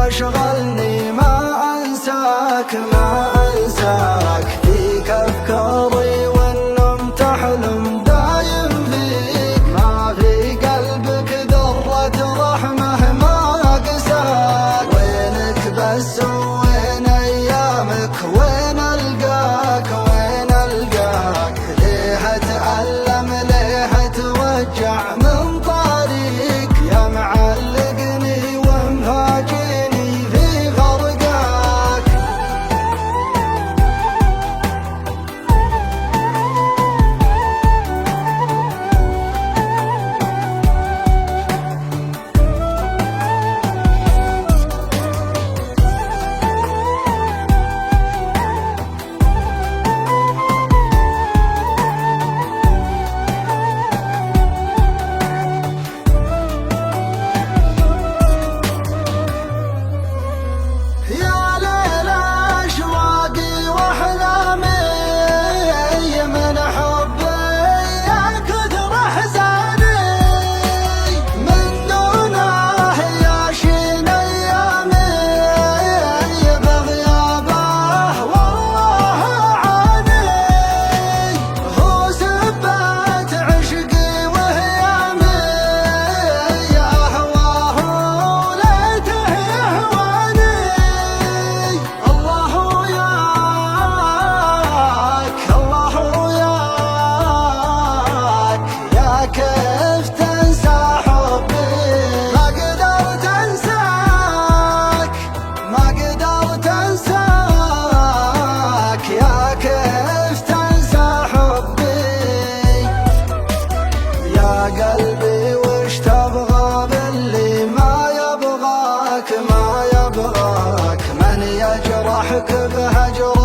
واشغلني ما انساك ما انساك، فيك افكاري والنوم تحلم دايم فيك، ما في قلبك ذرة رحمة ما قساك، وينك بس وين ايامك، وين القاك وين القاك، ليه اتألم ليه اتوجع من طريق، يا معلقني ومفاجئني في غرقاك. يا ليل أشواقي وأحلامي من حبي يا كثر أحزاني، من دونه يعشين أيامي بغيابه والله أعاني، هو سبات عشقي وهيامي يا هواه ليته يهواني. الله ياك يا كيف تنسى حبي، ما قدرت انساك ما قدرت انساك، يا كيف تنسى حبي، يا قلبي وش تبغى باللي ما يبغاك ما يبغاك، من يجرحك بهجر